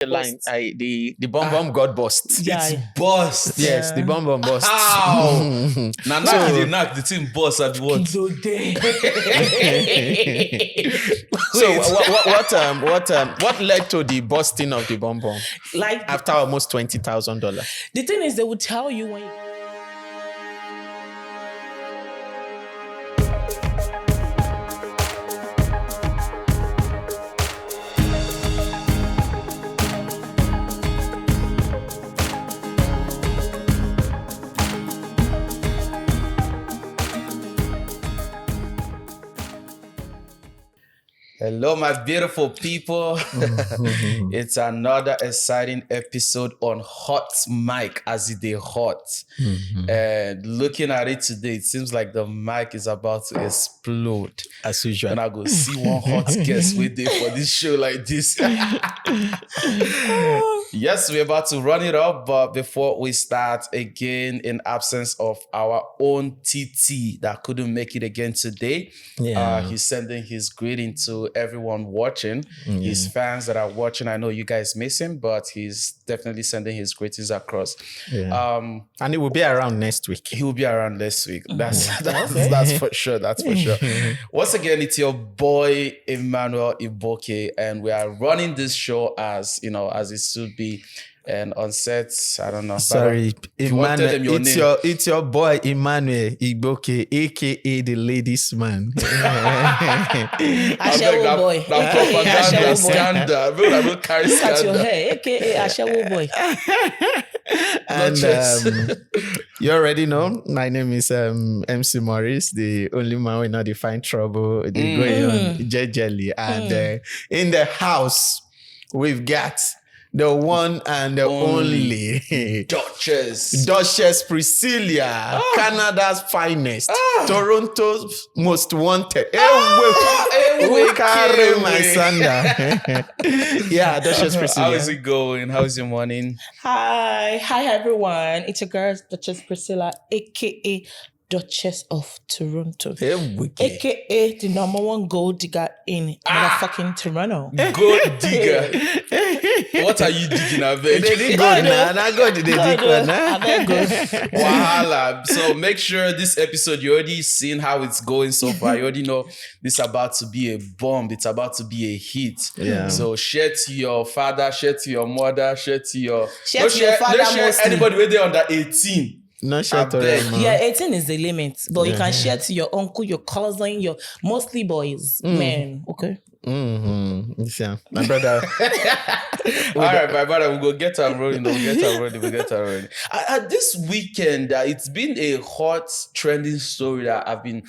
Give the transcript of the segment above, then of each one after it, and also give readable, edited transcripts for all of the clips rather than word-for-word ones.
the line. The bomb bomb got bust. Yeah. It's bust. Yes, the bomb bomb bust. How? Now knock the thing bust at what? So what led to the busting of the bomb bomb? Like After almost $20,000. the thing is, they would tell you when. Hello, my beautiful people. It's another exciting episode on Hot Mic, as it is hot. And looking at it today, it seems like the mic is about to explode. As usual. And I go see one hot guest with it for this show like this. Yes, we're about to run it up, but before we start, again, in absence of our own TT that couldn't make it again today, he's sending his greeting to everyone watching, his fans that are watching. I know you guys miss him, but he's definitely sending his greetings across. And it will be around next week. He will be around next week. That's for sure. That's for sure. Once again, it's your boy Emmanuel Iboke, and we are running this show as it should be. And on set, I don't know. Sorry, Emmanuel. It's your boy Emmanuel Iboke, aka the ladies man. Ashewo boy. Propaganda scandal. I will carry Cut your scandal. hair, aka Ashewo boy. And you already know, my name is MC Morris, the only man with not define trouble. The going on jejely. And in the house, we've got the one and the only Dutchess Priscilla, Canada's finest, Toronto's most wanted. We carry my sander. Yeah, Dutchess Priscilla. How is it going? How's your morning? Hi everyone. It's your girl, Dutchess Priscilla, aka Dutchess of Toronto, aka the number one gold digger in motherfucking Toronto. Gold digger. What are you digging, Aveg? Wahala. So make sure this episode, you already seen how it's going so far. You already know this is about to be a bomb. It's about to be a hit. Yeah. So share to your father, share to your mother, share to your... Share to your father mostly. Anybody where they're under 18. Not share to them. Yeah, 18 is the limit. But you can share to your uncle, your cousin, your mostly boys, men. Okay. Yeah, my brother. All right, my brother, we'll go get her rolling. This weekend, it's been a hot, trending story that I've been,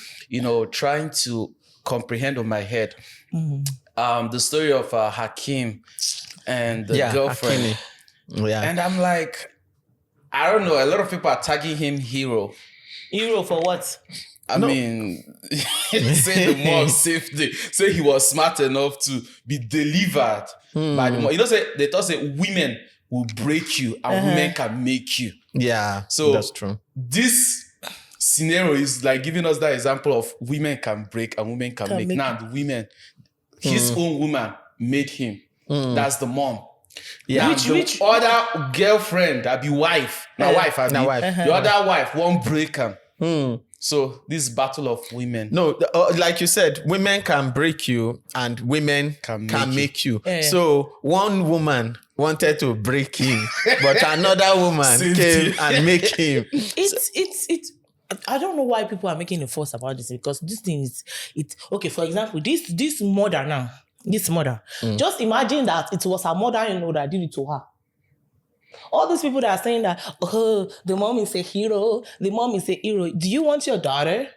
trying to comprehend on my head. The story of Hakeem and the girlfriend. Yeah. And I'm like, I don't know. A lot of people are tagging him hero. Hero for what? I mean, say the mom saved it. Say he was smart enough to be delivered by the mom. They thought women will break you and women can make you. Yeah, so that's true. This scenario is like giving us that example of women can break and women can make. Now the women, his own woman made him. That's the mom. Yeah, which other girlfriend that be wife, the other wife won't break him. So this battle of women. No, like you said, women can break you and women can make you. So one woman wanted to break him, but another woman came and make him. It's. I don't know why people are making a fuss about this, because this thing is okay. For example, this mother now. This mother. Just imagine that it was her mother-in-law that did it to her. All these people that are saying that, the mom is a hero, the mom is a hero. Do you want your daughter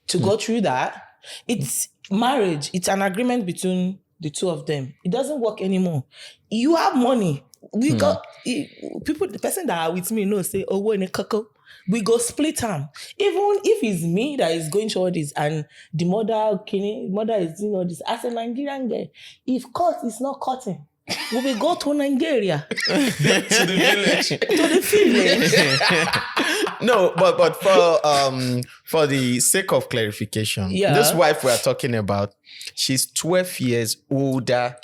to go through that? It's marriage. It's an agreement between the two of them. It doesn't work anymore. You have money. We got people, the person that are with me know, say, we're in a cuckoo. We go split them. Even if it's me that is going through all this and the mother is doing all this, as a Nigerian girl, if court is not cutting, we will go to Nigeria. To the village. No, but for the sake of clarification, this wife we are talking about, she's 12 years older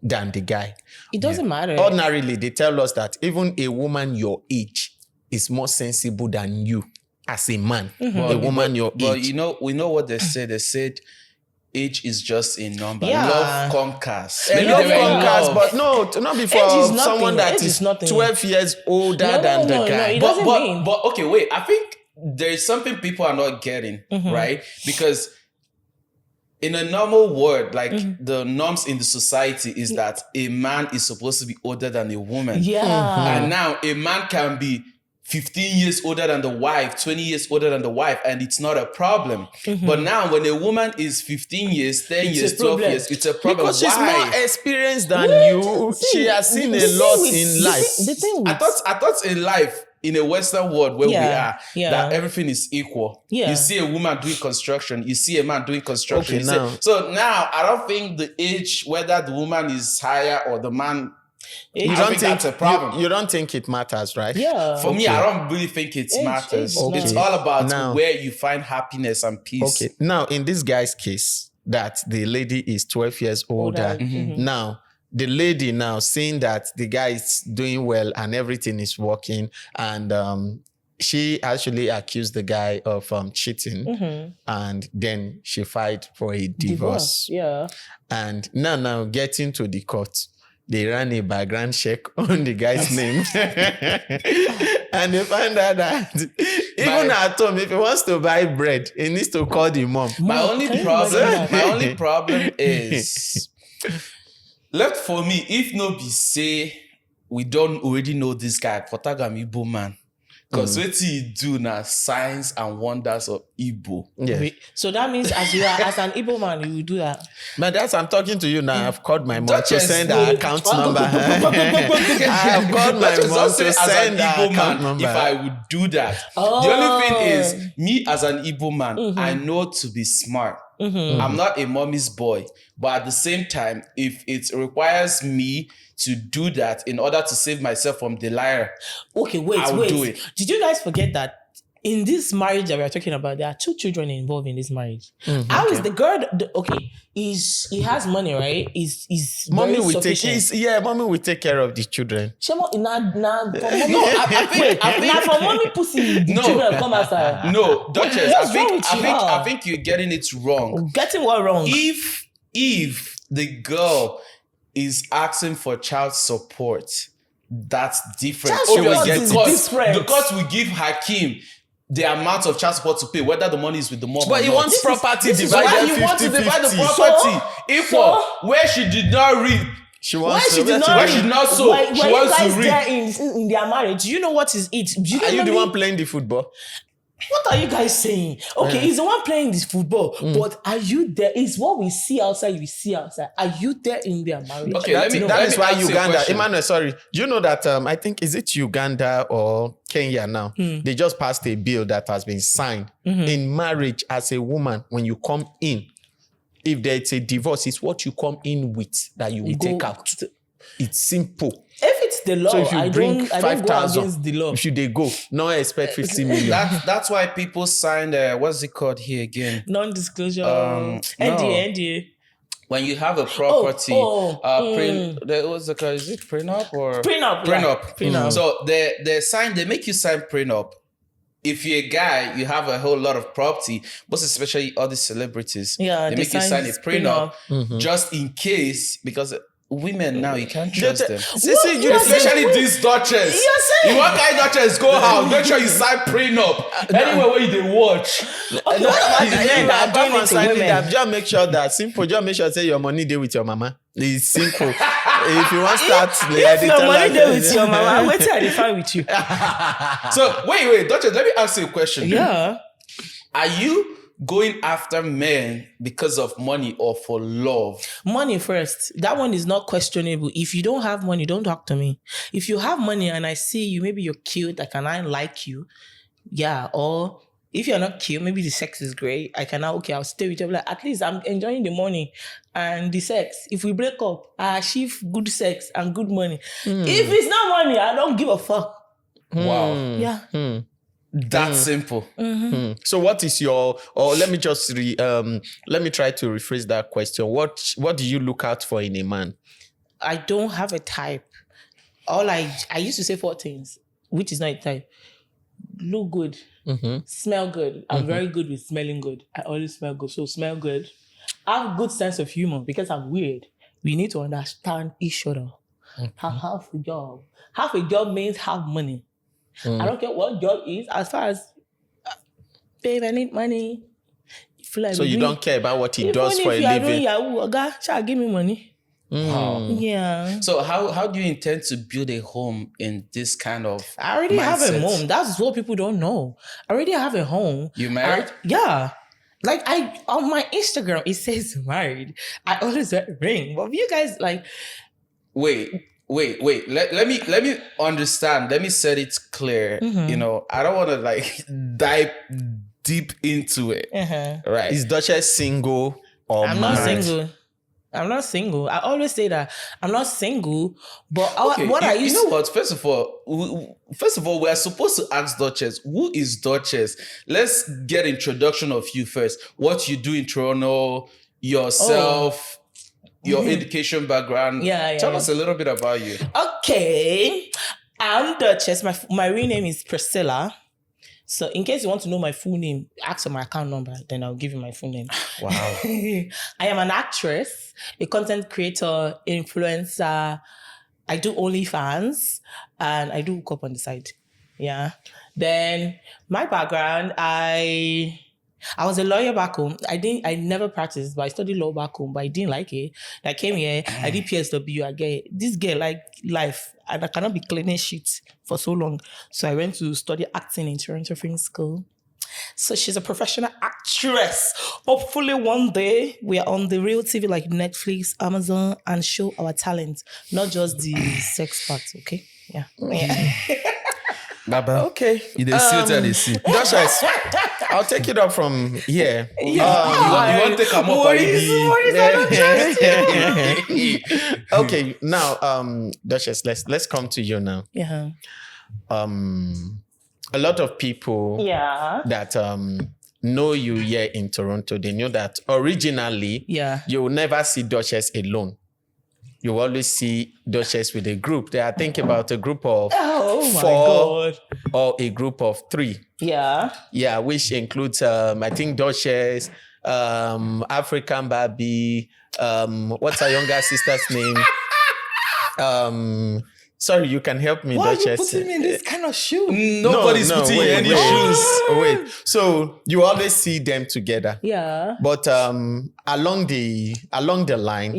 than the guy. It doesn't matter. Ordinarily, they tell us that even a woman your age is more sensible than you as a man. A woman your age. But we know what they said. They said age is just a number. Yeah. Love conquers. Love conquers, but not before someone that Age is is nothing. 12 years older than the guy. it doesn't mean. But okay, wait. I think there is something people are not getting, right? Because in a normal world, like the norms in the society is that a man is supposed to be older than a woman. Yeah. And now a man can be 15 years older than the wife, 20 years older than the wife, and it's not a problem. But now when a woman is 15 years, 10 years, 12 years, it's a problem. Because she's Why? more experienced than you. She has seen a lot in life. The thing with, I thought in life, in a Western world where we are, Yeah. that everything is equal. Yeah. You see a woman doing construction, you see a man doing construction. Okay, So now I don't think the age, whether the woman is higher or the man, You don't think that's a problem. You don't think it matters, right? Yeah. For me, I don't really think it matters. Okay. It's all about Now- where you find happiness and peace. Okay. Now, in this guy's case, that the lady is 12 years older. Now, the lady now seeing that the guy is doing well and everything is working, and she actually accused the guy of cheating, and then she filed for a divorce. Yeah. And now getting to the court, they ran a background check on the guy's name. And they find out that even at home, if he wants to buy bread, he needs to call the mom. My only problem is left for me, if no be say we don't already know this guy, Potagam Igbo man. Because what he do now, signs and wonders of Igbo. Yeah. So that means as an Igbo man, you will do that. But that's, I'm talking to you now. I've called my mom to Dutchess, send her account number. I have called my Dutchess mom also to as send an her Igbo account man, number. if I would do that. The only thing is, me as an Igbo man, I know to be smart. I'm not a mommy's boy. But at the same time, if it requires me to do that in order to save myself from the liar, Okay, wait. do it. Did you guys forget that in this marriage that we are talking about, there are 2 children involved in this marriage? How is the girl? He has money, right? Is Mommy very will take sufficient. mommy will take care of the children. Shemo, I think for mommy pussy, the children come outside. no, Dutchess, What's wrong with you? I think you're getting it wrong. Getting what wrong? If the girl is asking for child support, that's different. Child support is different. The court will give Hakim the amount of child support to pay, whether the money is with the mom But or he not. wants property This is why divided he wants to divide the 50-50. property equal. Where she did not read, She Why wants she to. did not? where she did not sow, Why she you wants guys to read. there in their marriage? Do you know what is it? Do you Are you the normally- one playing the football? What are you guys saying? Okay, he's the one playing this football, but are you there? Is what we see outside, we see outside. Are you there in their marriage? Okay, That let is me why ask you a Uganda, question. Emmanuel, sorry. Do you know that I think, is it Uganda or Kenya now? They just passed a bill that has been signed. In marriage, as a woman, when you come in, if there's a divorce, it's what you come in with that you will take out. It's simple. If it's the law, So if you I bring don't go 5,000, against the law. should they go? No, expect 50 million. That's why people signed, what's it called here again? Non-disclosure. No. NDA. When you have a property, what's the called? Is it prenup or Prenup, yeah. Prenup. So they make you sign prenup. If you're a guy, you have a whole lot of property, most especially all the celebrities. Yeah, they make you sign a prenup just in case, because women now you can't trust them. See, Especially these Dutchess. You're saying- You want guy Dutchess go out, make sure you sign prenup. Anywhere where you dey watch. Just make sure that simple. Just make sure say your money there with your mama. It's simple. If you want to start, If your money there with your mama, wait till I define with you. So wait, Dutchess, let me ask you a question. Yeah. Are you going after men because of money or for love? Money first. That one is not questionable. If you don't have money, don't talk to me. If you have money and I see you, maybe you're cute, I like you. Yeah. Or if you're not cute, maybe the sex is great. I'll stay with you. Like, at least I'm enjoying the money and the sex. If we break up, I achieve good sex and good money. If it's not money, I don't give a fuck. Wow. Yeah. That's simple. So what is your, or let me just let me try to rephrase that question. What do you look out for in a man? I don't have a type. I used to say 4 things, which is not a type. Look good, smell good. I'm very good with smelling good. I always smell good, so smell good. I have a good sense of humor because I'm weird. We need to understand each other. Half a job. Half a job means half money. I don't care what job is, as far as, babe, I need money. So you don't care about what he does for a living? Even if you are doing Yahoo, Oga, shall give me money. Yeah. So how do you intend to build a home in this kind of I already have a mindset? home. That's what people don't know. I already have a home. You married? Yeah. Like on my Instagram, it says married. I always wear ring. But you guys Wait. Let me understand. Let me set it clear. You know, I don't want to dive deep into it. Right? Is Dutchess single or I'm married? not single. I'm not single. I always say that I'm not single, but you know what? First of all, we are supposed to ask Dutchess, who is Dutchess? Let's get introduction of you first. What you do in Toronto, yourself, your education background. Tell us a little bit about you. Okay, I'm Dutchess. My real name is Priscilla. So in case you want to know my full name, ask for my account number, then I'll give you my full name. Wow. I am an actress, a content creator, influencer. I do OnlyFans and I do hook up on the side. Yeah. Then my background, I was a lawyer back home. I never practiced, but I studied law back home, but I didn't like it. I came here, I did PSW, this girl like life, and I cannot be cleaning shit for so long. So I went to study acting in Toronto Film School. So she's a professional actress. Hopefully one day we are on the real TV like Netflix, Amazon, and show our talent, not just the sex parts, okay? Yeah. Baba. Okay. You didn't see what I see. Dutchess, I'll take it up from here. You want to take a more Okay, now, Dutchess, let's come to you now. Yeah. A lot of people that know you here in Toronto, they know that originally you will never see Dutchess alone. You always see Dutchess with a group. They are thinking about a group of 4 or a group of 3. Yeah. Yeah, which includes, I think, Dutchess, African Barbie, what's her younger sister's name? Sorry, you can help me, Why Dutchess. are you putting me in this kind of shoe? Nobody's putting in any shoes. Wait. So you always see them together. Yeah. But along the line,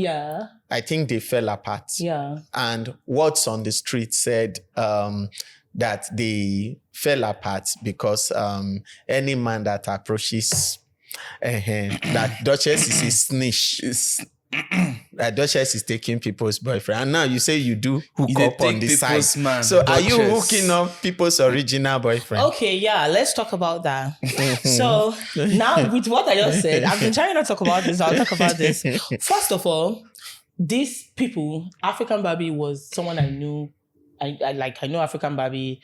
I think they fell apart. Yeah. And what's on the street said that they fell apart because any man that approaches that Dutchess is a snitch. That Dutchess is taking people's boyfriend. And now you say you do hook up on the side. Man, so Dutchess. Are you hooking up people's original boyfriend? Okay, yeah, let's talk about that. So now with what I just said, I've been trying not to talk about this. I'll talk about this. First of all, these people, African Barbie was someone I knew. I know African Barbie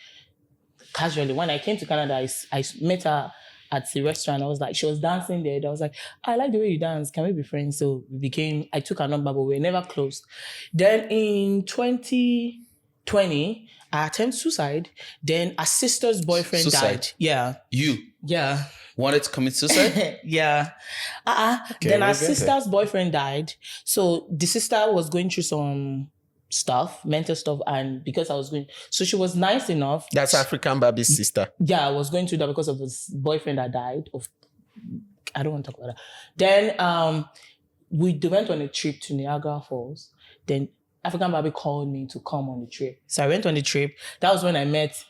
casually. When I came to Canada, I met her at the restaurant. I was like, she was dancing there. I was like, I like the way you dance. Can we be friends? So I took her number, but we were never close. Then in 2020, I attempted suicide. Then a sister's boyfriend died. Yeah. You? Yeah. Wanted to commit suicide? Yeah. Okay, then our sister's boyfriend died. So the sister was going through some mental stuff, and because so she was nice enough. That's African Barbie's sister. Yeah, I was going through that because of this boyfriend that died. I don't want to talk about that. Then we went on a trip to Niagara Falls. Then African Barbie called me to come on the trip. So I went on the trip. That was when I met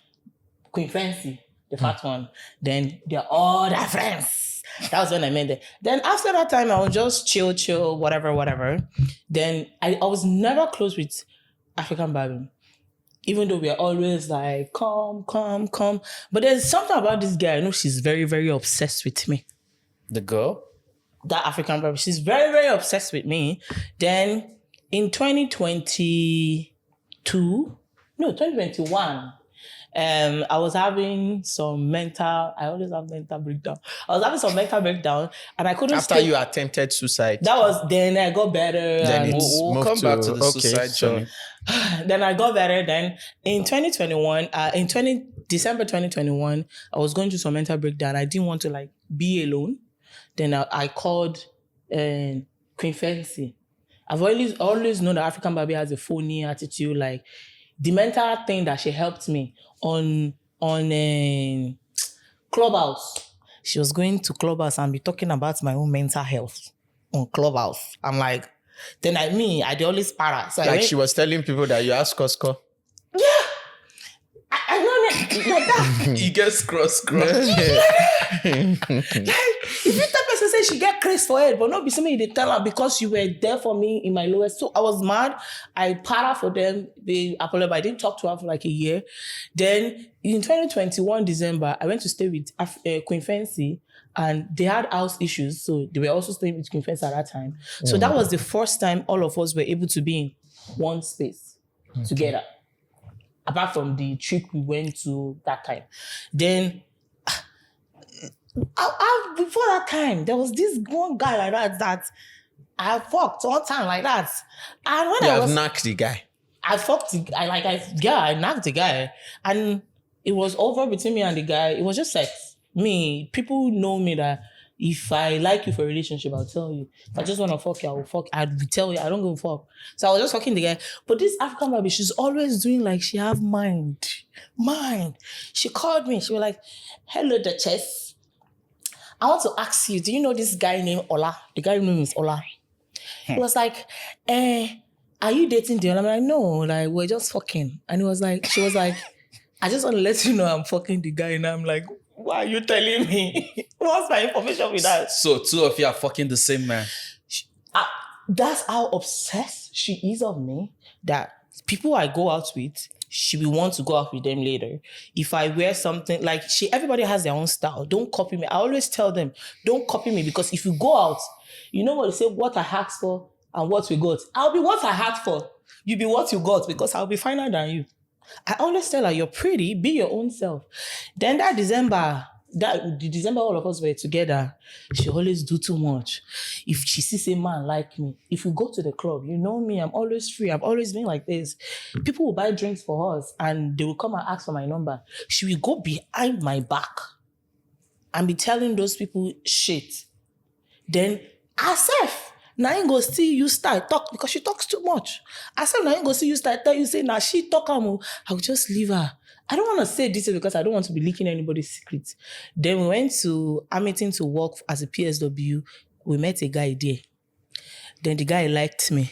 Queen Fancy, the fat one. Then they're all their friends. That was when I met them. Then after that time, I was just chill, whatever. Then I was never close with African Barbie. Even though we are always like, come. But there's something about this girl. I know she's very, very obsessed with me. The girl? That African Barbie. She's very, very obsessed with me. Then in 2021, I was having some mental. I always have mental breakdown. I was having some mental breakdown, and I couldn't. After you attempted suicide. That was then I got better. Then and We'll come back to the suicide journey. Then I got better. Then in 2021, December 2021, I was going through some mental breakdown. I didn't want to like be alone. Then I called Queen Fancy. I've always known that African Barbie has a phony attitude. Like the mental thing that she helped me on Clubhouse. She was going to Clubhouse and be talking about my own mental health on Clubhouse. I'm like, then I always para. So like she was telling people that you ask Costco. Yeah. I know that like that. He gets cross. Like, if you tell person say she get crazy for it, but not be something they tell her because you were there for me in my lowest. So I was mad. I para for them. They apologized. I didn't talk to her for like a year. Then in 2021 December, I went to stay with Queen Fancy, and they had house issues, so they were also staying with Queen Fancy at that time. So that was the first time all of us were able to be in one space together. Apart from the trip we went to that time. Then, before that time, there was this one guy like that I fucked one time like that. And when I knocked the guy. I knocked the guy. And it was over between me and the guy. It was just sex. People know me that if I like you for a relationship, I'll tell you. If I just want to fuck you, I will fuck. I'll tell you. I don't give a fuck. So I was just fucking the guy. But this African baby, she's always doing like she have mind. She called me. She was like, "Hello, Dutchess. I want to ask you, do you know this guy named Ola? The guy name is Ola." He was like, "Are you dating the Ola?" I'm like, "No, like we're just fucking." And she was like, "I just want to let you know I'm fucking the guy." And I'm like, why are you telling me? What's my information with that? So two of you are fucking the same man. That's how obsessed she is of me that people I go out with, she will want to go out with them later. If I wear something, like everybody has their own style. Don't copy me. I always tell them, don't copy me, because if you go out, you know what they say, what I asked for and what we got. I'll be what I asked for. You be what you got, because I'll be finer than you. I always tell her, you're pretty, be your own self. Then the December all of us were together, she always do too much. If she sees a man like me, if we go to the club, you know me, I'm always free. I've always been like this. People will buy drinks for us and they will come and ask for my number. She will go behind my back and be telling those people shit. Then herself, now I ain't go see you start talk, because she talks too much. I said, now I ain't go see you start tell you, say, now she talk, I'll just leave her. I don't want to say this because I don't want to be leaking anybody's secrets. Then we went to Hamilton to work as a PSW. We met a guy there. Then the guy liked me.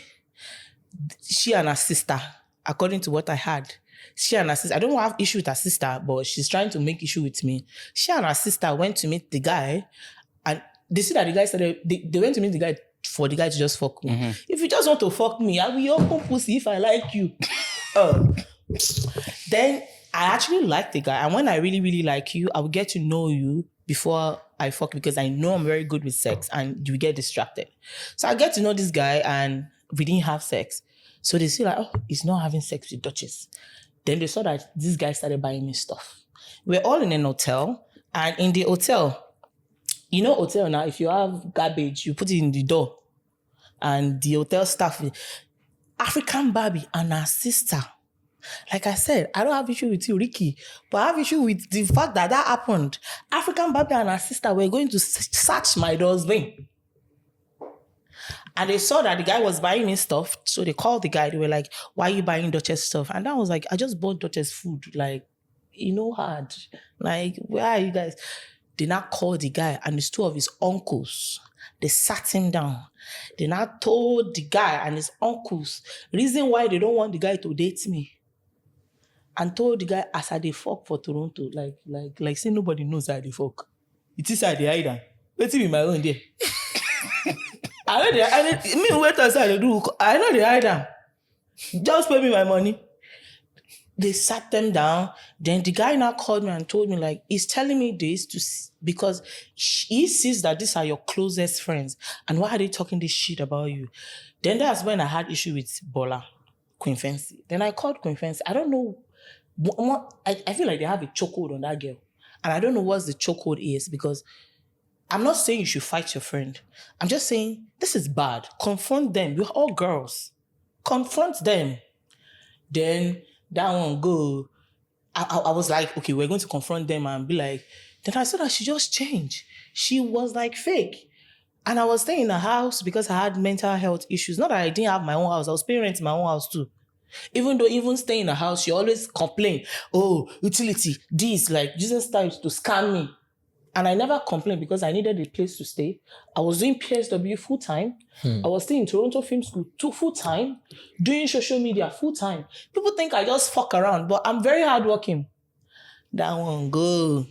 She and her sister, according to what I had, she and her sister, I don't have issue with her sister, but she's trying to make issue with me. She and her sister went to meet the guy, and they see that the guy started, they went to meet the guy for the guy to just fuck me. Mm-hmm. If you just want to fuck me, I will open pussy if I like you. Then I actually like the guy. And when I really, really like you, I will get to know you before I fuck, because I know I'm very good with sex and you get distracted. So I get to know this guy and we didn't have sex. So they see like, oh, he's not having sex with Dutchess. Then they saw that this guy started buying me stuff. We're all in an hotel, and in the hotel, you know, hotel now, if you have garbage, you put it in the door. And the hotel staff, African Barbie and her sister. Like I said, I don't have issue with you, Ricky, but I have issue with the fact that happened. African Barbie and her sister were going to search my door's bin. And they saw that the guy was buying me stuff. So they called the guy. They were like, why are you buying Dutchess stuff? And I was like, I just bought Dutchess food. Like, you know, hard. Like, where are you guys? They now called the guy and his two of his uncles. They sat him down. They now told the guy and his uncles reason why they don't want the guy to date me. And told the guy, as I dey fuck for Toronto, like say nobody knows how they fuck. It is how they hide them. Let's be my own there. I know they hide them. Just pay me my money. They sat them down. Then the guy now called me and told me, like, he's telling me this because he sees that these are your closest friends. And why are they talking this shit about you? Then that's when I had issue with Bola, Queen Fancy. Then I called Queen Fancy. I don't know I feel like they have a chokehold on that girl. And I don't know what the chokehold is, because I'm not saying you should fight your friend. I'm just saying this is bad. Confront them. We're all girls. Confront them. Then that one go. I was like, okay, we're going to confront them and be like, then I saw that she just changed. She was like fake. And I was staying in a house because I had mental health issues. Not that I didn't have my own house. I was paying rent in my own house too. Even though staying in a house, she always complain, oh, utility, this, like using style to scam me. And I never complained because I needed a place to stay. I was doing PSW full time. I was staying in Toronto Film School full time, doing social media full time. People think I just fuck around, but I'm very hardworking. That one go.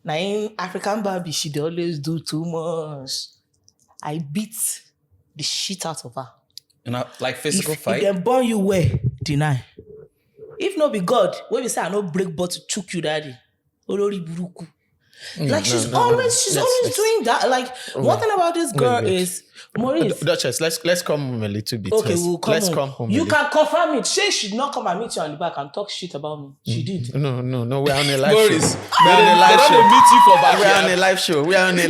Now in African Barbie, she dey always do too much. I beat the shit out of her. You know, like physical fight? If they born you where, deny. If not be God, when we say I no break bottle, choke you daddy. Olori buruku. Like she's always doing that. Like one thing about this girl is Maurice. Dutchess, let's come home a little bit. Okay, let's come home. You can confirm it. She should not come and meet you on the back and talk shit about me. She did. No. We're on a live Maurice, show. We're on a live show. They don't meet you for backyard. We're on a live show. We're on a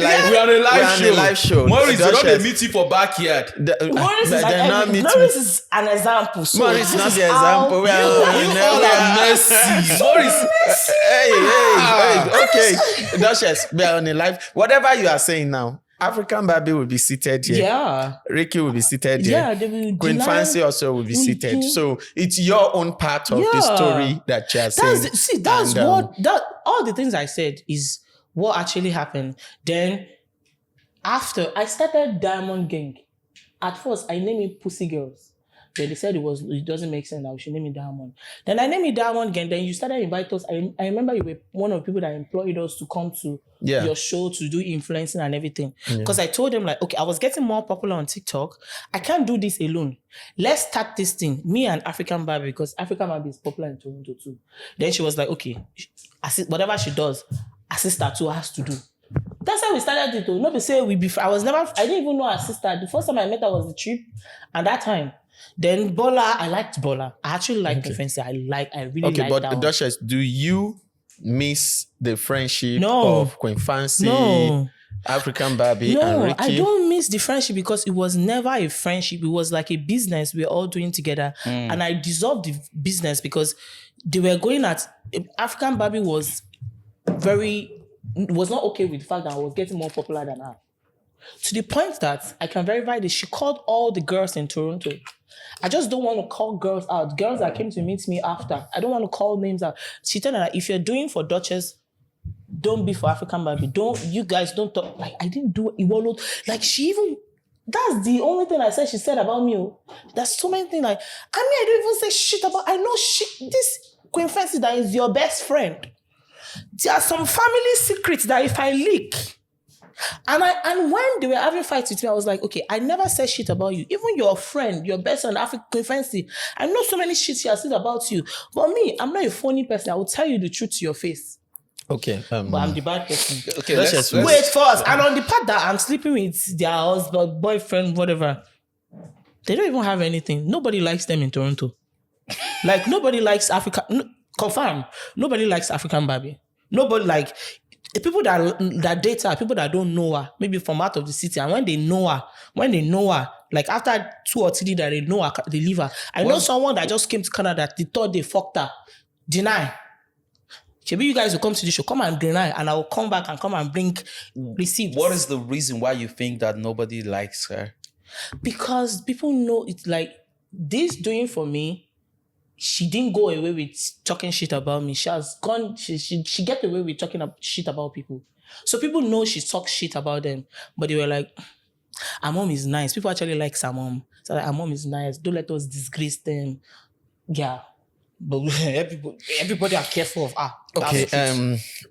live show. Maurice, they don't meet you for backyard. Maurice is an example. So Maurice is not the example. We are messy. Maurice. Hey. Okay. Dutchess, we are on a live. Whatever you are saying now, African Barbie will be seated here. Yeah. Ricky will be seated here. Yeah, they will Queen Fancy also will be seated. So it's your own part of the story that you are saying. All the things I said is what actually happened. Then after I started Diamond Gang, at first I named it Pussy Girls. Then they said it doesn't make sense that we should name it Diamond. Then I named it Diamond Gang. Then you started inviting us. I remember you were one of the people that employed us to come to your show to do influencing and everything. Because I told them like, okay, I was getting more popular on TikTok. I can't do this alone. Let's start this thing. Me and African Barbie, because African Barbie is popular in Toronto too. Then she was like, okay, whatever she does, her sister too has to do. That's how we started it though. Not to say I didn't even know her sister. The first time I met her was the trip. And that time, then Bola, I liked Bola. I actually like Fancy. I really like that. Okay, but Dutchess, do you miss the friendship of Queen Fancy, African Barbie, and Ricky? I don't miss the friendship because it was never a friendship. It was like a business we're all doing together. And I dissolved the business because they were going at... African Barbie was not okay with the fact that I was getting more popular than her. To the point that I can verify this, she called all the girls in Toronto. I just don't want to call girls out. Girls that came to meet me after. I don't want to call names out. She told her, if you're doing for Dutchess, don't be for African Barbie. You guys don't talk. Like, I didn't do it. Like, that's the only thing she said about me. There's so many things like, I don't even say shit about, I know shit. This Queen Fancy that is your best friend. There are some family secrets that if I leak, and when they were having fights with me, I was like, okay, I never said shit about you. Even your friend, your best friend, African Fancy, I know so many shit she has said about you. But me, I'm not a phony person. I will tell you the truth to your face. Okay. But I'm the bad person. Okay, let's wait first. And on the part that I'm sleeping with their husband, boyfriend, whatever, they don't even have anything. Nobody likes them in Toronto. Like, nobody likes Africa. Confirm. Nobody likes African Barbie. Nobody like... People that date her, people that don't know her, maybe from out of the city, and when they know her, like after 2 or 3 that they know her, they leave her. I know someone that just came to Canada, they thought they fucked her. Deny. Maybe you guys will come to the show, come and deny, and I will come back and come and bring receipts. What is the reason why you think that nobody likes her? Because people know it's like, this doing for me, she didn't go away with talking shit about me. She has gone, she get away with talking shit about people. So people know she talks shit about them. But they were like, her mom is nice. People actually like her mom. So like, her mom is nice. Don't let us disgrace them. Yeah. But everybody are careful of her. Okay,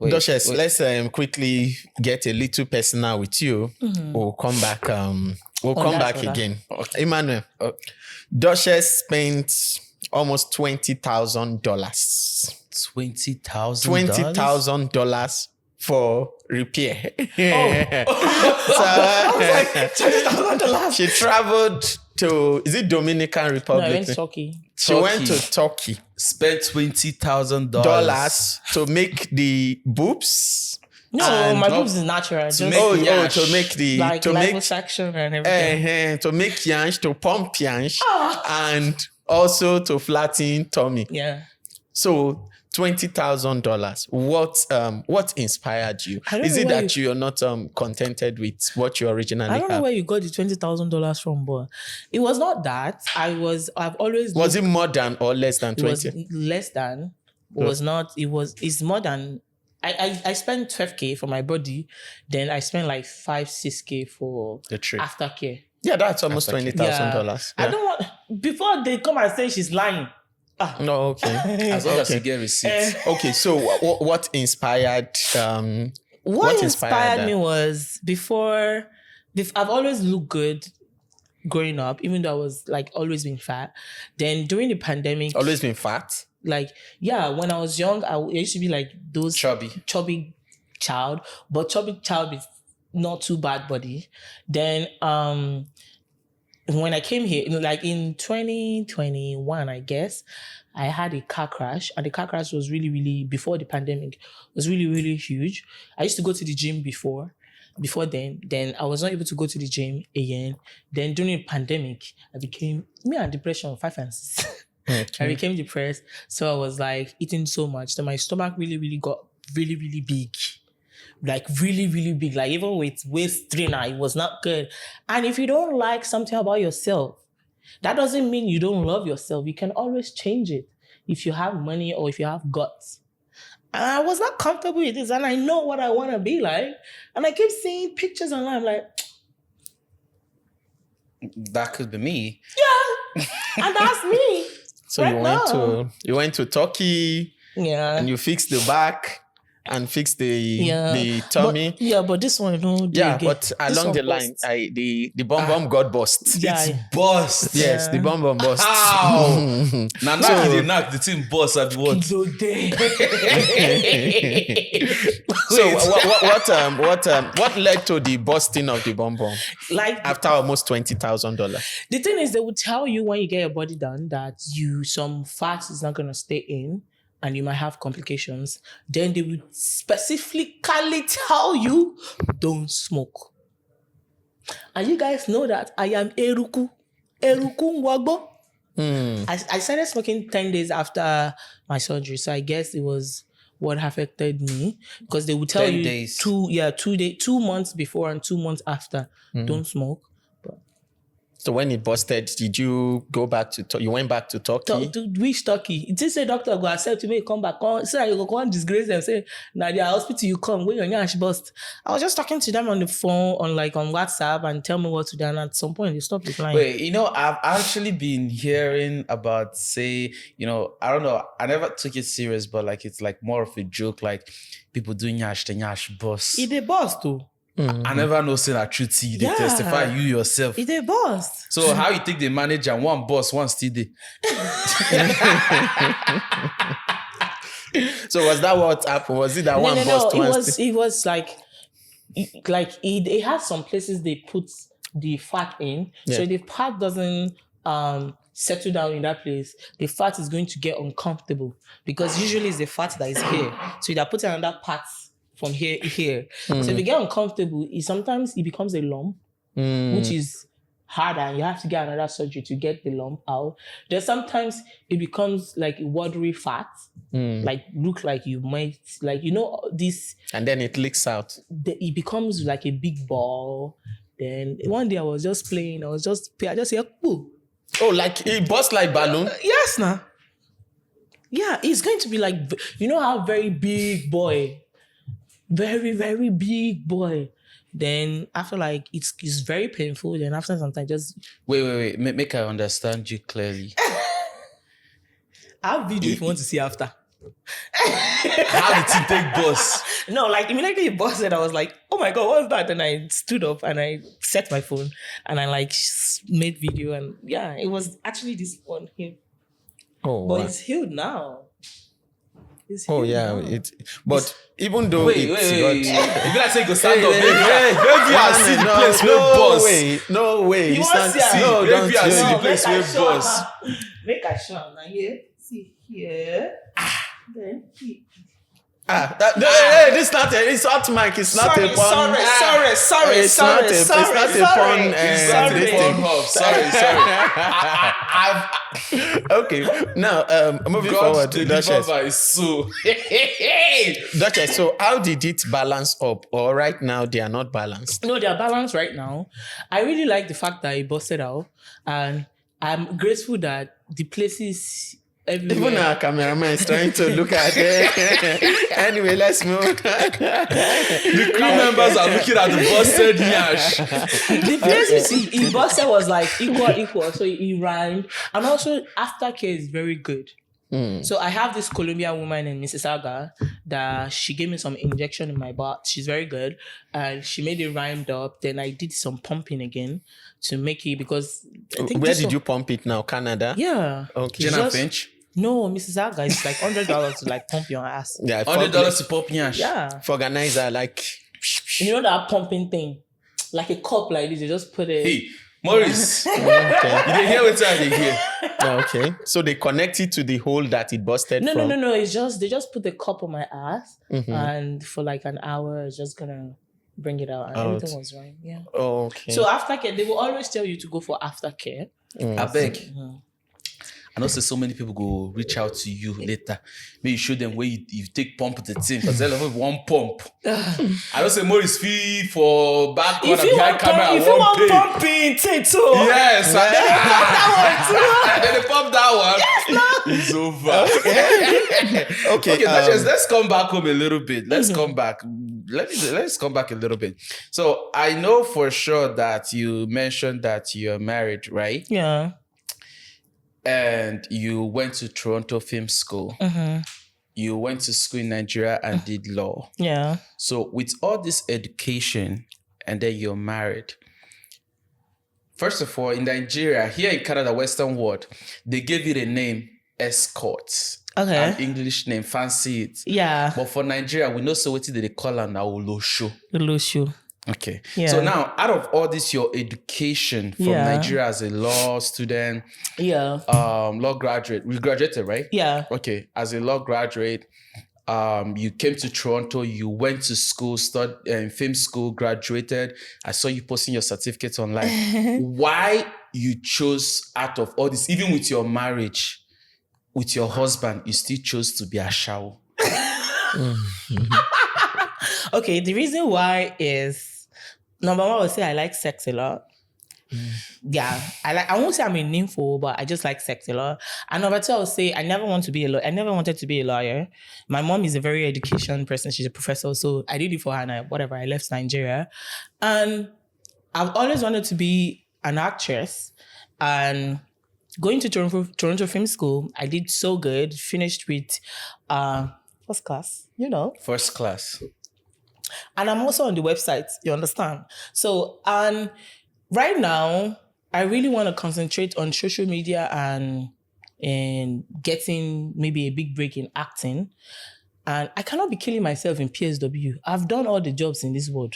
Dutchess, let's quickly get a little personal with you. We'll come back. We'll come back again. Okay. Emmanuel, Dutchess spent almost $20,000. $20,000 for repair. $20,000. She traveled to, is it Dominican No, Republic? I went to Turkey. She went to Turkey. Spent $20,000 to make the boobs. No, And my boobs is natural. Just to make the like to make liposuction and everything. to make yansh, to pump yansh, and also to flatten tummy. Yeah. So $20,000. What inspired you? I don't Is know it where that you're not contented with what you originally I don't know have? where you got the $20,000 from, but it was not that. I've always Was it more than or less than it was 20? less than. Was not. It's more than. I spent 12K for my body, then I spent like 5-6K for the trip. aftercare. Yeah, that's almost $20,000. I don't want before they come and say she's lying. No, okay. As long as you get receipts. Okay, so what inspired? What inspired me was I've always looked good growing up, even though I was like always been fat. Then during the pandemic, Always been fat? like, yeah, when I was young, I used to be like those chubby child, but chubby child with not too bad body. Then when I came here, like in 2021, I guess, I had a car crash, and the car crash was really, really, before the pandemic, was really, really huge. I used to go to the gym before then I was not able to go to the gym again. Then during the pandemic, me and depression 5 and 6. Okay. I became depressed. So I was like eating so much that my stomach really, really got really, really big. Like really, really big. Like even with waist trainer, it was not good. And if you don't like something about yourself, that doesn't mean you don't love yourself. You can always change it if you have money or if you have guts. And I was not comfortable with this, and I know what I want to be like. And I keep seeing pictures online. I'm like, that could be me. yeah, and that's me. So right you went to Turkey, yeah, and you fixed the back and fixed the tummy. But this one, but along the line, the bum got bust. Yeah, it's bust. Yes, the bum bust. How? Now they knock the team bust at what? So what led to the busting of the bum? Like after almost $20,000. The thing is, they will tell you when you get your body done that some fat is not gonna stay in, and you might have complications. Then they will specifically tell you, don't smoke. And you guys know that I am Eruku Ngwagbo. I started smoking 10 days after my surgery. So I guess it was what affected me. Because they would tell you 2 months before and 2 months after, don't smoke. So when it busted, did you go back to you went back to Turkey? Which Turkey? It didn't say doctor go accept you, may come back. So you go and disgrace them. Say, now the hospital you come, when your nyash bust. I was just talking to them on the phone, on WhatsApp, and tell me what to do. And at some point, they stopped replying. Wait, I've actually been hearing about, say, I don't know. I never took it serious, but like it's like more of a joke. Like people doing nyash bust. It a bust too. I never know say that truth. They testify you yourself. It's a boss. So how you think the manager, one boss, one still there? So was that what happened? Was it that one boss? It was like it has some places they put the fat in. Yeah. So if the fat doesn't settle down in that place, the fat is going to get uncomfortable because usually it's the fat that is here. So if I put it on that part from here. So if you get uncomfortable, sometimes it becomes a lump, which is harder, and you have to get another surgery to get the lump out. Then sometimes it becomes like a watery fat, like look like you might, like, this. And then it leaks out. It becomes like a big ball. Then one day I was just playing, I just said, oh. Oh, like it burst like balloon? Yes, nah. Yeah, it's going to be like, how very big boy, very, very big boy. Then after like it's very painful. Then after some time, just wait. Make I understand you clearly. I have video if you want to see after. How did you take bus? No, like immediately it busted. I was like, oh my god, what's that? And I stood up and I set my phone and I like made video, and yeah, it was actually this one here. Oh, but it's healed now. It's Oh huge yeah, now. but even though Wait. it's You be like say you go stand up. Hey, Maybe I see the place where boss. no way. You It's want not- see am? no, Maybe don't I you- see the No, place make I where show boss. am. Make I show am. Now here, see here. Then here. Hey, this not a, it's hot mic. It's not a pun. It's not a, it's not a pun. It's not a this porn thing. hub. Sorry. Okay, now moving God forward, deliver Dutchess. my soul. Dutchess, so how did it balance up? Or right now they are not balanced? No, they are balanced right now. I really like the fact that it busted out, and I'm grateful that the places everywhere. Even our cameraman is trying to look at it. Anyway, let's move. The crew members are looking at the busted nyash. The places he busted was like equal, so he rhymed, and also aftercare is very good. So I have this Colombian woman in Mississauga that she gave me some injection in my butt. She's very good, and she made it rhymed up. Then I did some pumping again to make it, because I think Where did you pump it now? Canada? Yeah. Okay. Jenna Finch. No, Mississauga, it's like $100 to like pump your ass. Yeah, $100 to pop nyash. Yeah. for organizer, like You know that pumping thing? Like a cup like this, you just put it. Hey, Maurice. You okay. didn't hear what I did hear. Okay. So they connect it to the hole that it busted No, from. no. It's just they just put the cup on my ass, and for like an hour, it's just gonna bring it out, and everything was right. Yeah. Okay. So aftercare, they will always tell you to go for aftercare. I beg. I know so many people go reach out to you later. Maybe you show them where you take pump the thing, because they'll have one pump. I don't say Maurice fee for back corner behind camera. if you want pumping, take two. Yes, and then they pump that one. It's over. Okay, Dutchess, let's come back home a little bit. Let's come back. Let's come back a little bit. So I know for sure that you mentioned that you're married, right? Yeah. And you went to Toronto Film School. You went to school in Nigeria and did law. Yeah. So with all this education, and then you're married. First of all, in Nigeria, here in Canada, Western world, they gave it a name, escort. Okay. An English name, fancy it. Yeah. But for Nigeria, we know so what they call her now, Olosho. The Lucio. Okay. Yeah. So now, out of all this, your education from Nigeria as a law student, Yeah. law graduate, you graduated, right? Yeah. Okay. As a law graduate, you came to Toronto, you went to school, studied film school, graduated. I saw you posting your certificates online. Why you chose, out of all this, even with your marriage, with your husband, you still chose to be a shower? Okay, the reason why is, number one, I would say I like sex a lot. Yeah, I won't say I'm a nympho, but I just like sex a lot. And number two, I would say I never wanted to be a lawyer. My mom is a very education person. She's a professor, so I did it for her, and I left Nigeria. And I've always wanted to be an actress. And going to Toronto Film School, I did so good. Finished with first class, First class. And I'm also on the website, you understand? So, and right now, I really want to concentrate on social media and getting maybe a big break in acting. And I cannot be killing myself in PSW. I've done all the jobs in this world,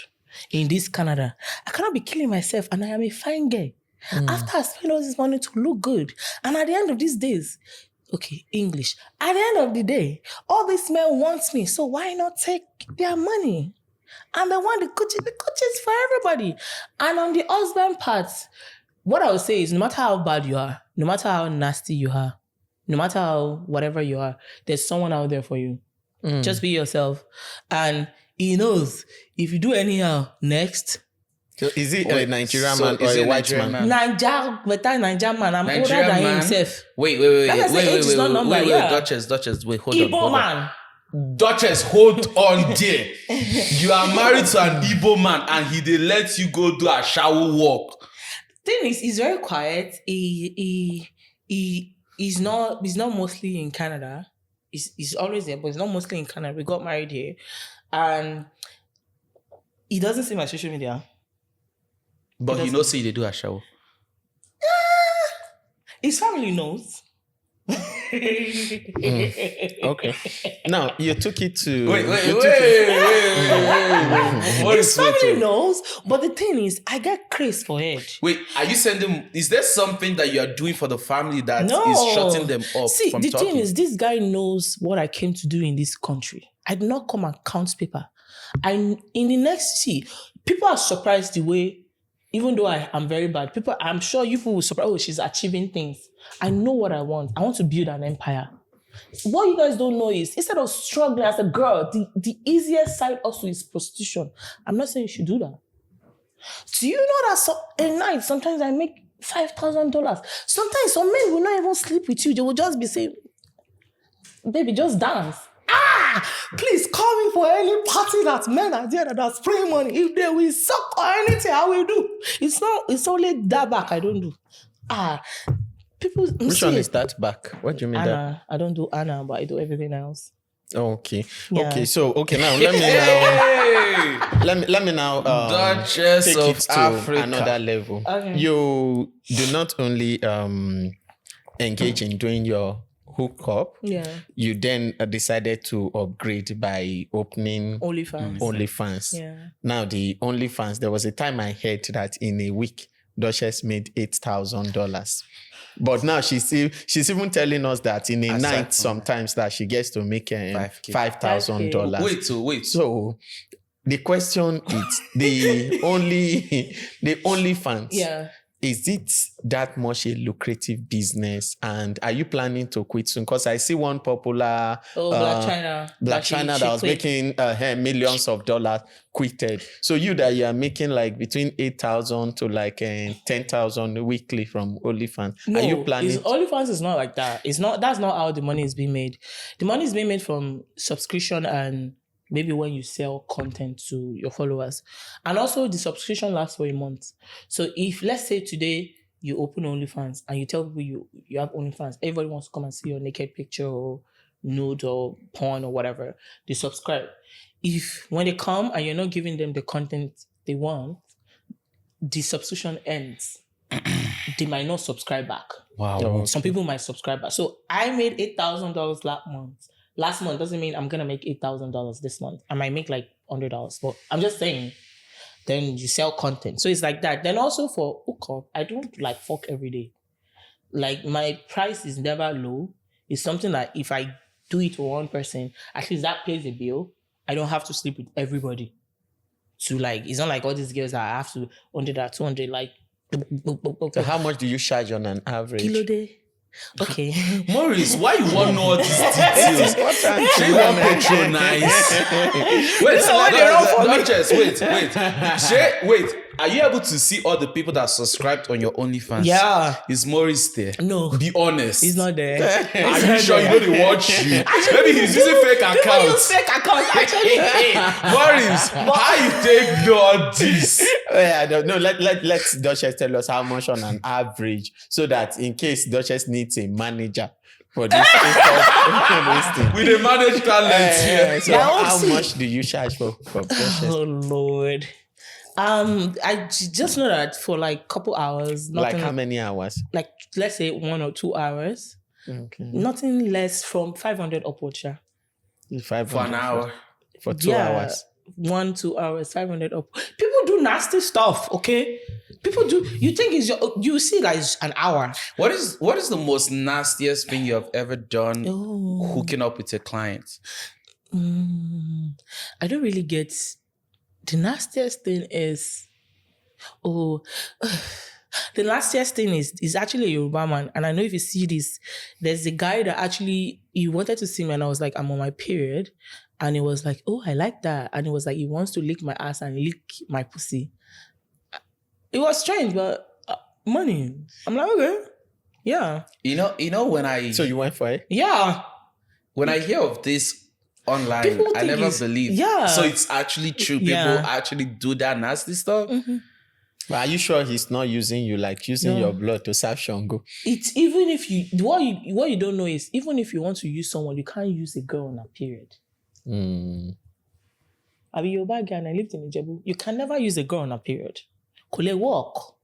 in this Canada. I cannot be killing myself, and I am a fine girl. After I spend all this money to look good, and at the end of these days, okay, English. At the end of the day, all these men want me, so why not take their money? And they want the coaches for everybody. And on the husband part, what I would say is no matter how bad you are, no matter how nasty you are, no matter how whatever you are, there's someone out there for you. Just be yourself. And he knows if you do anyhow, next. So is it a Nigerian man or a white man? Nigerian man. I'm older Nigerian than man? himself. Wait, age is not number, yeah. Dutchess, wait, hold Igbo on. man. Dutchess, hold on there. You are married to an Igbo man and they let you go do a shower walk. Thing is, he's very quiet. He's not mostly in Canada. He's always there, but he's not mostly in Canada. We got married here. And he doesn't see my social media. But you know, say they do a shower. His family knows. Okay. Now you took it to Wait. What His is family wait? knows, but the thing is, I get craze for it. Wait, are you sending? Is there something that you are doing for the family that No. is shutting them up See, from the talking? thing is, this guy knows what I came to do in this country. I did not come and count paper. People are surprised the way, even though I am very bad, I'm sure you people will surprise, oh, she's achieving things. I know what I want. I want to build an empire. What you guys don't know is, instead of struggling as a girl, the easiest side also is prostitution. I'm not saying you should do that. Do you know that a night, sometimes I make $5,000? Sometimes some men will not even sleep with you. They will just be saying, baby, just dance. Please call me for any party that men are there that are spraying money. If they will suck or anything, I will do. It's only that back I don't do. People. Which one is that back? What do you mean Anna? I don't do Anna, but I do everything else. Okay. Yeah. Okay. So now let me now Dutchess take of it to Africa. another level. Okay. You do not only engage in doing your hookup. Yeah. You then decided to upgrade by opening OnlyFans. Yeah. Now the OnlyFans, there was a time I heard that in a week, Dutchess made $8,000. But now she's even telling us that in a night sometimes that she gets to make $5,000. Wait. So the question is the OnlyFans. Yeah. Is it that much a lucrative business? And are you planning to quit soon? Because I see one popular Black China that was making millions of dollars quitted. So you are making like between 8,000 to like 10,000 weekly from OnlyFans. No, are you planning? OnlyFans is not like that. That's not how the money is being made. The money is being made from subscription and maybe when you sell content to your followers. And also the subscription lasts for a month. So if, let's say today you open OnlyFans and you tell people you have OnlyFans, everybody wants to come and see your naked picture or nude or porn or whatever, they subscribe. If when they come and you're not giving them the content they want, the subscription ends. They might not subscribe back. Wow. Some people might subscribe back. So I made $8,000 last month doesn't mean I'm going to make $8,000 this month. I might make like $100. But I'm just saying, then you sell content. So it's like that. Then also for hookup, I don't like fuck every day. Like my price is never low. It's something that if I do it for one person, at least that pays a bill. I don't have to sleep with everybody. So like, it's not like all these girls that I have to 100 or 200, like. So how much do you charge on an average? Kilo day. Okay. Maurice, why you want to know all these details? She want patronize. Wait, Dutchess, wait. Are you able to see all the people that subscribed on your OnlyFans? Yeah. Is Maurice there? No. Be honest. He's not there. Are you sure you know they watch you? Maybe he's using fake accounts. People use fake accounts, actually. Maurice, how you take all this? I don't know. Let Dutchess tell us how much on an average, so that in case Dutchess needs a manager for this thing. We dey manage talent here. So how much do you charge for Dutchess? Oh Lord. I just know that for like couple hours. Like how many hours? Like let's say 1 or 2 hours. Okay. Nothing less from 500 upwards. Yeah. 500 For an hour. For 2 hours. 1, 2 hours, 500 up. People do nasty stuff, okay? People do. You think you see like an hour. What is the most nastiest thing you have ever done hooking up with a client? I don't really get. The nastiest thing is, the nastiest thing is actually a Yoruba man. And I know if you see this, there's a guy that actually, he wanted to see me and I was like, I'm on my period. And he was like, oh, I like that. And he was like, he wants to lick my ass and lick my pussy. It was strange, but money. I'm like, okay. Yeah. You know when I... So you went for it? Yeah. When I hear of this online, People I think never believe. Yeah. So it's actually true. People actually do that nasty stuff. Mm-hmm. But are you sure he's not using you, like using your blood to serve Shango? It's even if you... What you don't know is, even if you want to use someone, you can't use a girl on a period. I mean, you're a bad guy and I lived in Ijebu. You can never use a girl on a period. Kole walk.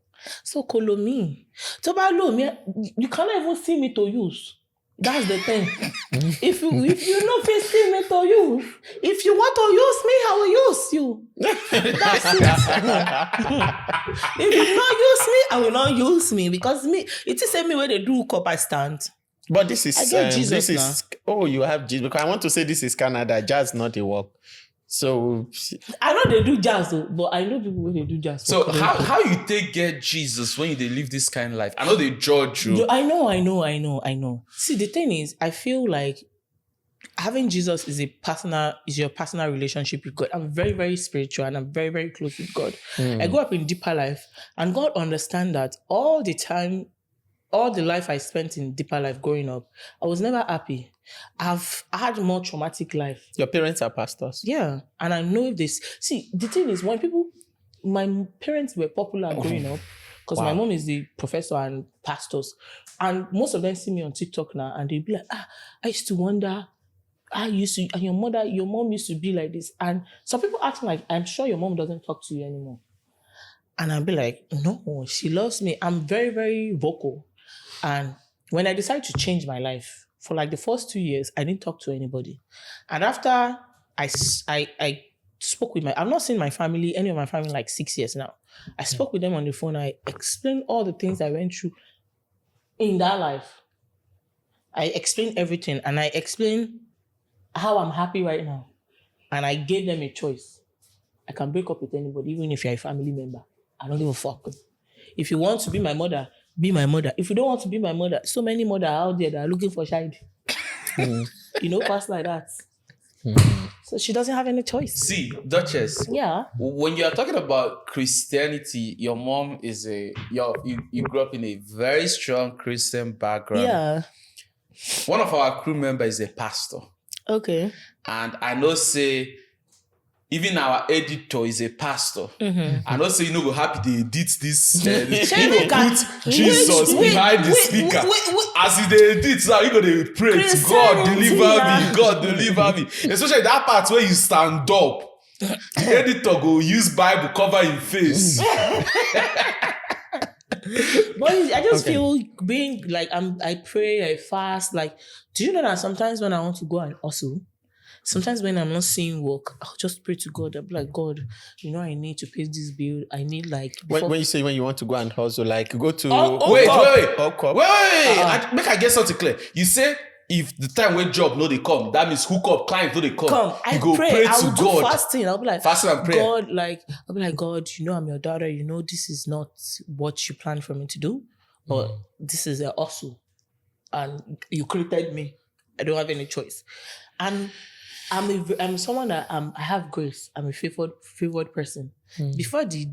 So kolo me. So by lo me, you cannot even see me to use. That's the thing. If you know facing me to you, if you want to use me, I will use you. That's it. If you not use me, I will not use me because me. It is the same way they do cup I stand. But this is I get Jesus this is you have Jesus, because I want to say this is Canada, jazz not a work. So I know they do jazz though, but I know people when they do jazz. So how you take get Jesus when they live this kind of life? I know they judge you. I know. See, the thing is, I feel like having Jesus is your personal relationship with God. I'm very, very spiritual and I'm very, very close with God. I grew up in deeper life and God understands that all the time, all the life I spent in deeper life growing up, I was never happy. I had more traumatic life. Your parents are pastors. Yeah. And I know if this... See, the thing is, my parents were popular growing up because my mom is the professor and pastors. And most of them see me on TikTok now and they'll be like, I used to wonder, and your mom used to be like this. And some people ask me like, I'm sure your mom doesn't talk to you anymore. And I'll be like, no, she loves me. I'm very, very vocal. And when I decided to change my life, for like the first 2 years, I didn't talk to anybody. And after I spoke with I've not seen any of my family like 6 years now. I spoke with them on the phone. I explained all the things I went through in that life. I explained everything and I explained how I'm happy right now. And I gave them a choice. I can break up with anybody, even if you're a family member. I don't give a fuck. If you want to be my mother, be my mother. If you don't want to be my mother, so many mothers out there that are looking for child. Pass like that. So she doesn't have any choice. See, Dutchess. Yeah. When you are talking about Christianity, your mom is you grew up in a very strong Christian background. Yeah. One of our crew members is a pastor. Okay. And I know say even our editor is a pastor. I know say you know go happy they edit this. Put Jesus behind the speaker. As they edit now, you go to pray to God deliver me. Especially that part where you stand up. The editor go use Bible cover your face. But I just feel being like I pray, I fast. Like, do you know that sometimes when I want to go and hustle, sometimes when I'm not seeing work, I'll just pray to God. I'll be like, God, I need to pay this bill. I need like... When you say when you want to go and hustle, like go to... Wait. Make I get something clear. You say if the time when job no they come, that means hook up, client no they come. I go pray to I'll God. do fasting. I'll be like, fasting and prayer. God, I'll be like, God, I'm your daughter. This is not what you planned for me to do. But this is a hustle. And you created me. I don't have any choice. And I'm someone that I have grace. I'm a favored person. Before the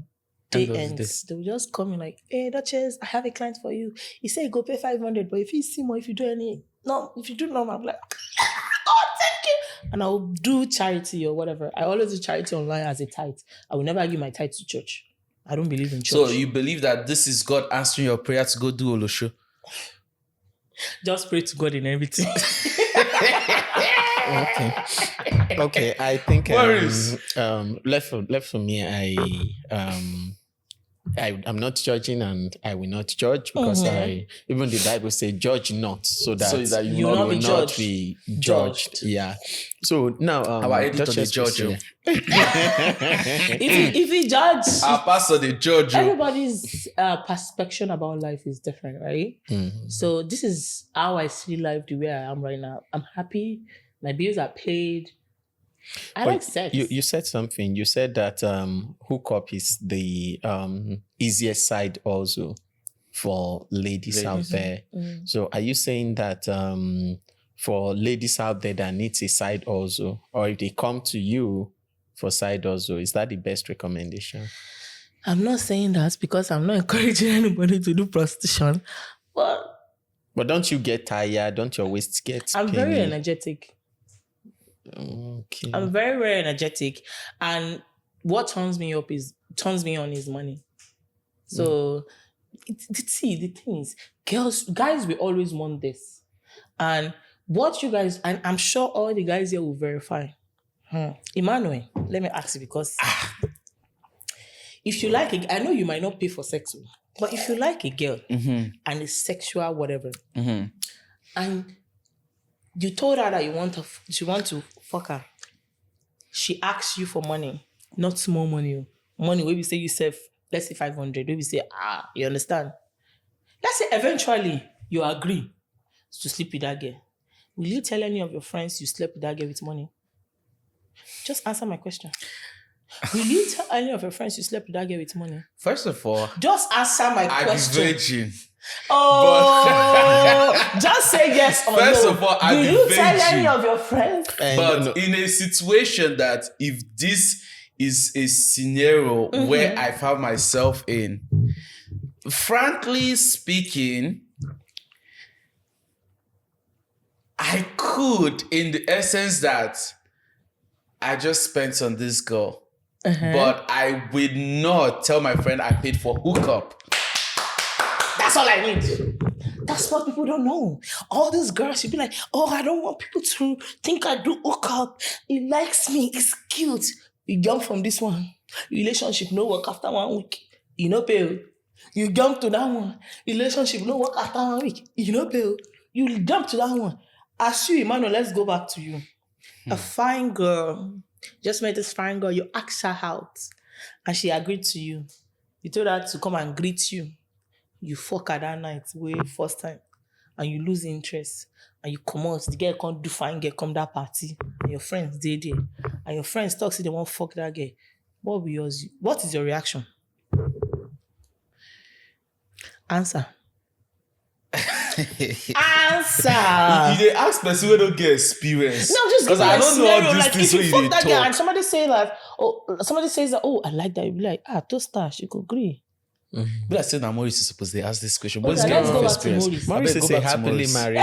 day ends, they will just come in like, hey, Dutchess, I have a client for you. He said, go pay 500, but if you see more, if you do normal, I'm like, oh, thank you. And I'll do charity or whatever. I always do charity online as a tithe. I will never give my tithe to church. I don't believe in church. So you believe that this is God answering your prayer to go do Olosho? Just pray to God in everything. Okay. I think left for me, I'm not judging and I will not judge because even the Bible says judge not so that you will not be judged. Yeah. So now our editor they judge you. if he judge, our pastor they judge you. Everybody's perception about life is different, right? So this is how I see life the way I am right now. I'm happy. My bills are paid. I like sex. You said something. You said that hookup is the easiest side also for ladies out there. So are you saying that for ladies out there that needs a side also, or if they come to you for side also, is that the best recommendation? I'm not saying that because I'm not encouraging anybody to do prostitution. But don't you get tired? Don't your waist get I'm skinny? very energetic. Okay. I'm very, very energetic. And what turns me on is money. So, the thing is, guys will always want this. And what you guys, and I'm sure all the guys here will verify. Emmanuel, let me ask you because if you like I know you might not pay for sex, but if you like a girl and it's sexual, whatever, and You told her that you want to fuck her. She asks you for money, not small money. Money where we say you save, let's say 500. Where we say, you understand? Let's say eventually you agree to sleep with that girl. Will you tell any of your friends you slept with that girl with money? Just answer my question. Will you tell any of your friends you slept with that girl with money? First of all, just answer my question. I'm virgin. Just say yes or First no. of all, I'm Will you tell any of your friends? But in a situation that if this is a scenario where I found myself in, frankly speaking, I could, in the essence that I just spent on this girl, but I will not tell my friend I paid for hookup. That's all I need. That's what people don't know. All these girls, you be like, I don't want people to think I do hookup. He likes me. It's cute. You jump from this one. Relationship no work after 1 week. You know pay. You jump to that one. Relationship no work after 1 week. You know pay. You jump to that one. As you, Emmanuel, let's go back to you. A fine girl. Just met this fine girl. You asked her out. And she agreed to you. You told her to come and greet you. You fuck her that night, first time. And you lose interest. And you come out. The girl can't do fine girl, come that party. And your friends, they there. And your friends talk, say they want fuck that girl. What is your reaction? Answer. Answer. You dey ask person who don't get experience. No, just because I don't know all these like, things if where you you fuck that talk. girl and somebody says that, I like that. You be like, toast her, she could agree. But I said now Maurice is supposed to ask this question. Okay, What's let's getting go of back to experience? Maurice. Maurice is a happily married.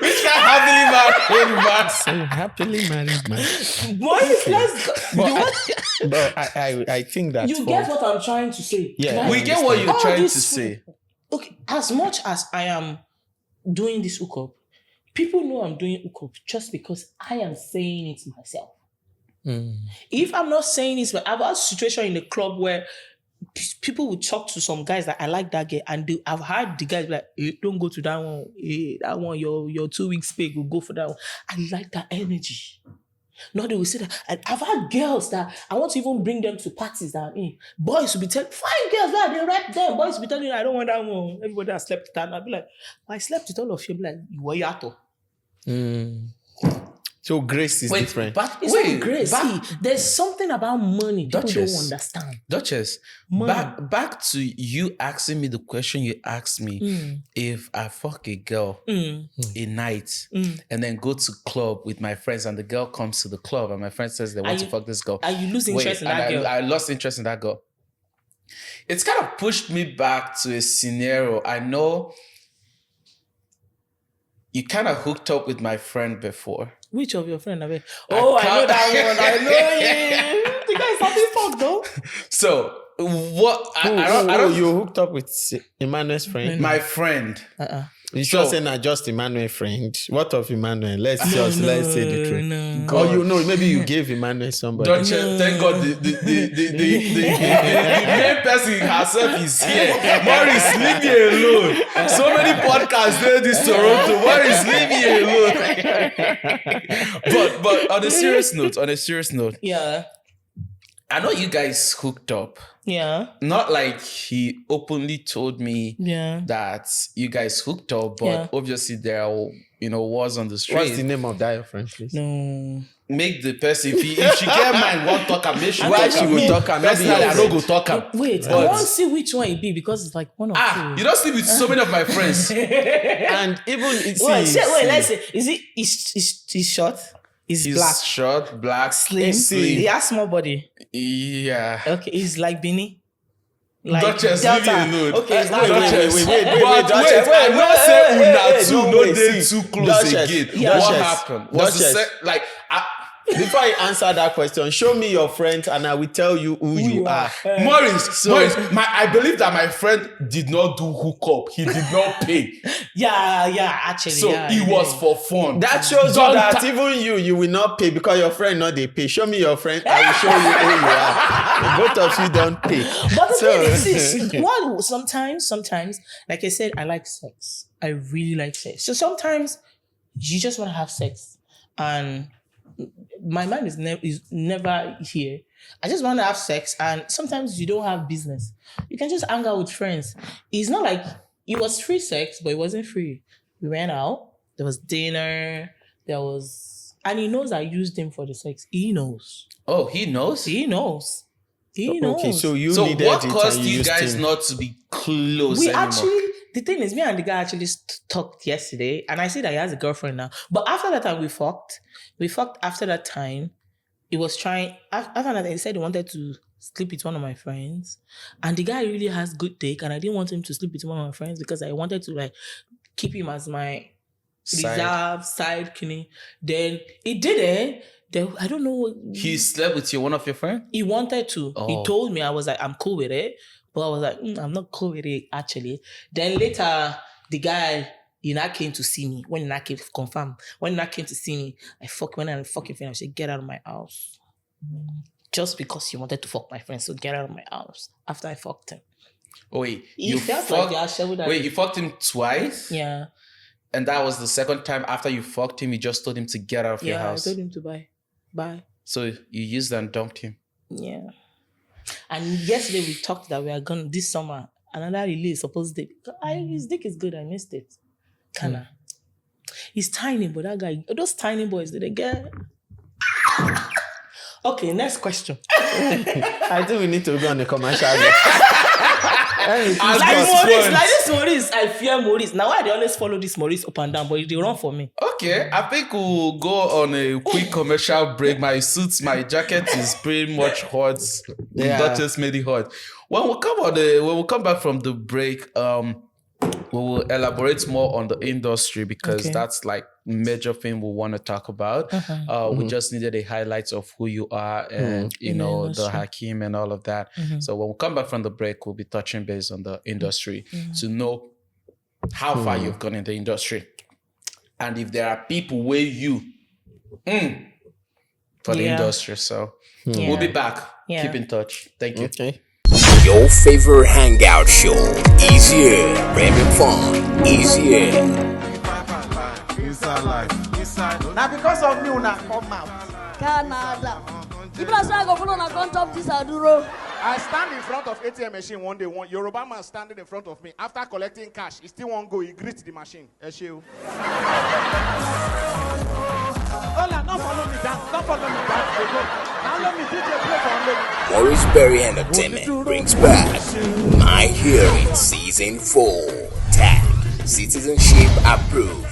Which kind happily married man? So happily married man. Maurice, let's go. But I think that You get what I'm trying to say. Yeah, We get what you're All trying to this- say. Okay, as much as I am doing this hookup, people know I'm doing hookup just because I am saying it myself. If I'm not saying this, but I've had a situation in the club where people would talk to some guys that I like that girl, and I've heard the guys be like, hey, don't go to that one. Hey, that one, your 2 weeks pay, will go for that one. I like that energy. No, they will say that. And I've had girls that I want to even bring them to parties that boys will be telling, fine girls, that they rap them. Boys will be telling you, I don't want that one. Everybody has slept with that. And I'll be like, I slept with all of you. I'll be like, you yato. So grace is different. But it's not grace. See, there's something about money people Duchess. don't understand. Duchess, back to you asking me the question you asked me. If I fuck a girl a night and then go to club with my friends and the girl comes to the club and my friend says they want to fuck this girl. Are you losing interest in that girl? I lost interest in that girl. It's kind of pushed me back to a scenario. I know you kind of hooked up with my friend before. Which of your friends? I know that one. I know him. The guy is something fucked though. So what? I don't. You hooked up with Emmanuel's friend? My friend. You sure saying not just Emmanuel's friend? What of Emmanuel? Let's say the truth. No. Or maybe you gave Emmanuel somebody. Thank God the main person herself is here. Maurice, leave me alone. So many podcasts there this Toronto. Maurice, leave me alone. But on a serious note, Yeah. I know you guys hooked up. Yeah. Not like he openly told me that you guys hooked up, but obviously there was on the street. What's the name of that your friend, please? No. Make the person, if she get mind, won't talk and make sure Why she will talk and personally I don't go talk am. Wait, I want to see which one it be because it's like one of two. You don't sleep with so many of my friends. And even let's say, is short? He's black. Short, black, Slim. He has small body. Yeah. Okay, he's like Beanie. Like Duchess, leave me alone. Okay, it's not Duchess. wait, Duchess, wait, I'm not saying no, no wait, dey see. too close Duchess, again. yeah. What Duchess, happened? Was the Duchess. Before I answer that question, show me your friends and I will tell you who you are. Maurice, I believe that my friend did not do hookup. He did not pay. Actually. So it was for fun. That shows you that even you will not pay because your friend not they pay. Show me your friend, I will show you who you are. Both of you don't pay. But the thing is, sometimes, like I said, I like sex. I really like sex. So sometimes you just want to have sex, and my mind is never here. I just want to have sex, and sometimes you don't have business. You can just hang out with friends. It's not like it was free sex, but it wasn't free. We went out. There was dinner. There was, and he knows I used him for the sex. He knows. Oh, he knows. He knows. He knows. Okay, so what caused you guys not to be close we anymore? Actually, the thing is, me and the guy actually talked yesterday, and I see that he has a girlfriend now. But after that time, we fucked. We fucked after that time. He was trying, after that, he said he wanted to sleep with one of my friends. And the guy really has good dick, and I didn't want him to sleep with one of my friends because I wanted to like keep him as my reserve side kidney. Then he did it. Then I don't know. He slept with one of your friends? He wanted to. Oh. He told me, I was like, I'm cool with it. But I was like, I'm not cool with it, actually. Then later, the guy, came to see me. When Ina came to confirm, when Ina came to see me, when I fucking friend, I said, get out of my house. Just because you wanted to fuck my friend, so get out of my house. After I fucked him. Oh, wait. You fucked him twice? Yeah. And that was the second time after you fucked him, you just told him to get out of your house? Yeah, I told him to bye. So you used and dumped him? Yeah. And yesterday we talked that we are going this summer, another release, supposed dick. His dick is good, I missed it. Kinda. He's tiny, but that guy, those tiny boys, did they get... Okay, next question. I think we need to go on the commercial. Maurice, I fear Maurice. Now I always follow this Maurice up and down, but they run for me. Okay, I think we'll go on a quick commercial break. My jacket is pretty much hot. Yeah. Dutchess made it hot. When we come back from the break, we will elaborate more on the industry because that's like major thing we want to talk about. We just needed a highlights of who you are and the Hakim and all of that. So when we come back from the break, we'll be touching base on the industry to know how far you've gone in the industry, and if there are people where you for the industry. So we'll be back. Keep in touch. Thank you. Okay. Your favorite hangout show is here. Having fun is here. Inside life. Now because of me, una come out. Canada. People are saying I go follow na come chop this aduro. I stand in front of ATM machine one day. One Yoruba man standing in front of me. After collecting cash, he still won't go. He greets the machine. Esheu. Ola, don't follow me down. Don't follow me down. They go. Now let me DJ play for me. Maurice Berry Entertainment brings back My Hearing Season 4. Tag Citizenship Approved.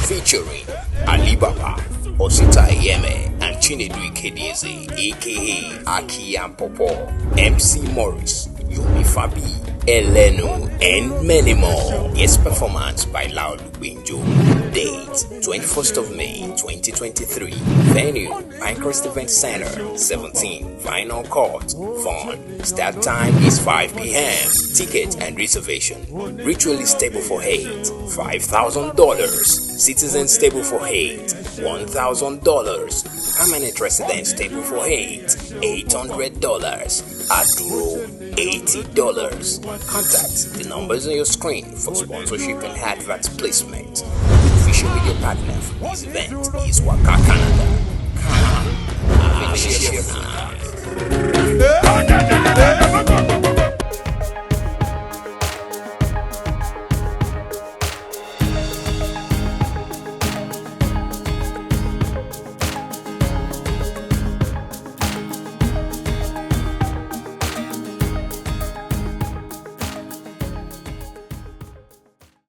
Featuring Alibaba, Osita Yeme, and Chinedu Ikedeze, aka Aki and Popo, MC Morris, Yomi Fabi, Eleno, and many more. Guest performance by Laulu Binjo. Date 21st of May 2023. Venue Pinecrest Event Center, 17 Vinyl Court. Fun. Start time is 5 p.m. Ticket and reservation. Ritually stable for hate, $5,000. Citizen stable for hate, $1,000. Permanent resident stable for hate, $800. Aduro, $80. Contact the numbers on your screen for sponsorship and advert placement. Official media partner for this event is Waka Canada. Come, share now.